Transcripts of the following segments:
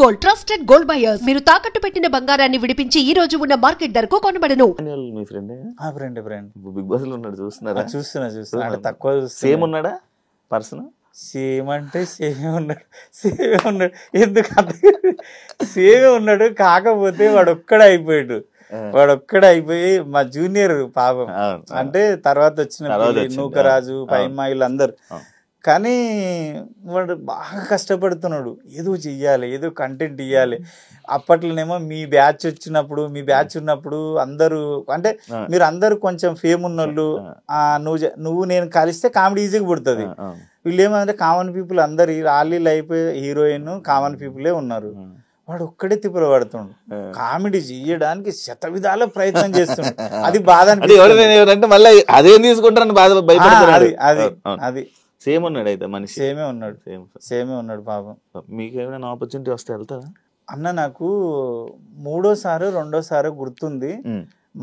Gold trusted gold buyers మీరు తాకట్టు పెట్టిన బంగారాన్ని విడిపించి ఈ రోజు ఉన్న మార్కెట్ ధరకు కొనబడను. మీ ఫ్రెండ్ ఫ్రెండ్ బిగ్ బాస్ లో ఉన్నాడు, చూస్తున్నారా? చూస్తున్నా అంటే తక్కువ సేమ్ ఉన్నాడా పర్సన్? సేమ్ అంటే సేమే ఉన్నాడు ఎందుకంటే సేమే ఉన్నాడు, కాకపోతే వాడు ఒక్కడే అయిపోయి మా జూనియర్ పాపం అంటే తర్వాత వచ్చిన నూకరాజు పైమ్మ వీళ్ళందరూ. కానీ వాడు బాగా కష్టపడుతున్నాడు, ఏదో చెయ్యాలి, ఏదో కంటెంట్ ఇవ్వాలి. అప్పట్లోనేమో మీ బ్యాచ్ ఉన్నప్పుడు అందరూ అంటే మీరు అందరూ కొంచెం ఫేమ్ ఉన్నోళ్ళు, నువ్వు నేను కలిస్తే కామెడీ ఈజీగా పుడుతుంది. వీళ్ళు ఏమంటే కామన్ పీపుల్ అందరు ఆలీలు అయిపోయి హీరోయిన్ కామన్ పీపులే ఉన్నారు. వాడు ఒక్కడే తిప్పులు పడుతుండు, కామెడీ చెయ్యడానికి శత విధాల ప్రయత్నం చేస్తుండు. అది బాధ అంటే మళ్ళీ అదేం తీసుకుంటారని బాధ భయపడతారు. అది సేమ్ ఉన్నాడు అయితే మనిషి సేమే ఉన్నాడు పాపం. మీకు ఏమైనా ఆపర్చునిటీ వస్తే వెళ్తారా? అన్న నాకు రెండోసారి గుర్తుంది.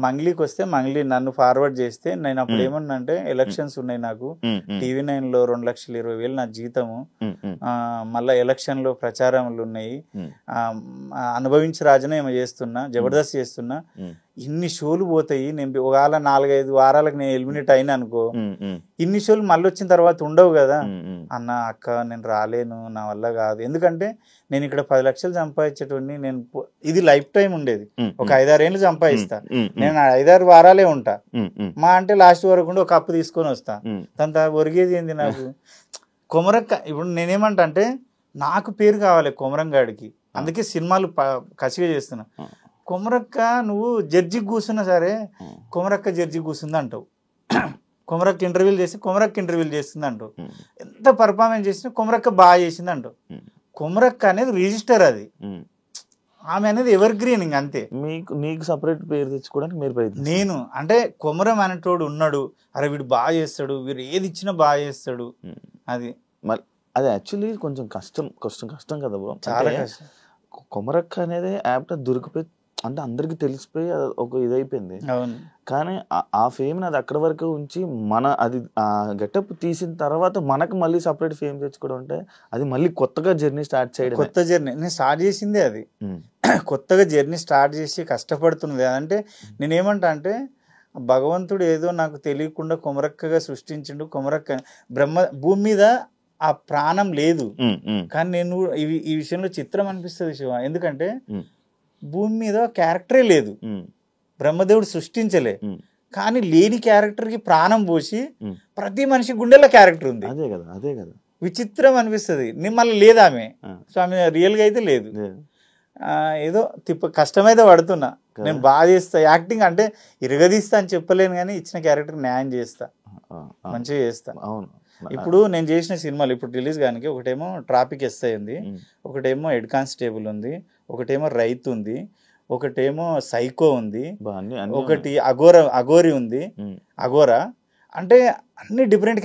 మంగ్లీకి వస్తే మంగ్లీ నన్ను ఫార్వర్డ్ చేస్తే నేను అప్పుడు ఏమన్నా అంటే ఎలక్షన్స్ ఉన్నాయి నాకు, TV9 లో 2,20,000 నా జీతము, మళ్ళా ఎలక్షన్ లో ప్రచారములు ఉన్నాయి, అనుభవించి రాజనే ఏమో చేస్తున్నా, జబర్దస్త్ చేస్తున్నా, ఇన్ని షోలు పోతాయి, నేను ఒకవేళ 4-5 వారాలకు నేను ఎలిమినేట్ అయినా అనుకో, ఇన్ని షోలు మళ్ళీ వచ్చిన తర్వాత ఉండవు కదా అన్న. అక్క నేను రాలేను, నా వల్ల కాదు, ఎందుకంటే నేను ఇక్కడ 10 లక్షలు సంపాదించేటోడిని, నేను ఇది లైఫ్ టైం ఉండేది, ఒక 5-6 ఏళ్ళు సంపాదిస్తా, నేను 5-6 వారాలే ఉంటా, మా అంటే లాస్ట్ వరకు ఉండి ఒక అప్పు తీసుకొని వస్తా, దాంతో ఒరిగేది ఏంది నాకు. కొమరక్క ఇప్పుడు నేనేమంటా అంటే నాకు పేరు కావాలి కొమరంగాడికి, అందుకే సినిమాలు కసిగా చేస్తున్నా. కొమరక్క నువ్వు జడ్జికి కూర్చున్నా సరే కొమరక్క జడ్జికి కూర్చుంది అంటావు, కొమరక్క ఇంటర్వ్యూలు చేసి కొమరక్క ఇంటర్వ్యూలు చేస్తుంది అంటావు, ఎంత పర్ఫార్మెన్స్ చేసినా కొమరక్క బాగా చేసింది అంటావు. కొమరక్క అనేది రిజిస్టర్, అది ఆమె అనేది ఎవర్ గ్రీనింగ్ అంతే. నీకు సపరేట్ పేరు తెచ్చుకోవడానికి మీరు నేను అంటే కొమరం అనేటోడు ఉన్నాడు, అరే వీడు బాగా చేస్తాడు, వీడు ఏది ఇచ్చినా బాగా చేస్తాడు, అది యాక్చువల్లీ కొంచెం కష్టం కదా బ్రో, చాలా కష్టం. కొమరక్క అనేది యాప్ట్ దొరికిపోయి అంటే అందరికి తెలిసిపోయి ఒక ఇదైపోయింది. కానీ ఆ ఫేమ్ అది అక్కడ వరకు ఉంచి అది ఆ గెటప్ తీసిన తర్వాత మనకు మళ్ళీ సపరేట్ ఫేమ్ తెచ్చుకోవడం అంటే అది మళ్ళీ కొత్తగా జర్నీ స్టార్ట్ చేయడం. కొత్త జర్నీ నేను స్టార్ట్ చేసిందే అది, కొత్తగా జర్నీ స్టార్ట్ చేసి కష్టపడుతున్నది. అంటే నేనేమంటా అంటే భగవంతుడు ఏదో నాకు తెలియకుండా కొమరక్కగా సృష్టించిండు. కొమరక్క భూమి మీద ఆ ప్రాణం లేదు, కానీ నేను ఈ విషయంలో చిత్రం అనిపిస్తుంది శివ, ఎందుకంటే భూమి మీద క్యారెక్టరే లేదు, బ్రహ్మదేవుడు సృష్టించలే, కానీ లేని క్యారెక్టర్కి ప్రాణం పోసి ప్రతి మనిషి గుండెల్లో క్యారెక్టర్ ఉంది. అదే కదా విచిత్రం అనిపిస్తుంది. మళ్ళీ లేదు ఆమె, సో ఆమె రియల్గా అయితే లేదు. ఏదో కష్టమైతే పడుతున్నా, నేను బాగా చేస్తా యాక్టింగ్, అంటే ఇరగదీస్తా అని చెప్పలేను, కానీ ఇచ్చిన క్యారెక్టర్ న్యాయం చేస్తా, మంచిగా చేస్తా. అవును, ఇప్పుడు నేను చేసిన సినిమాలు ఇప్పుడు రిలీజ్ కానీ ఒకటేమో ట్రాఫిక్ ఎస్ఐ ఉంది, ఒకటేమో హెడ్ కానిస్టేబుల్ ఉంది, ఒకటేమో రైతు ఉంది, ఒకటేమో సైకో ఉంది, ఒకటి అఘోరి ఉంది. అఘోరా అంటే అన్ని డిఫరెంట్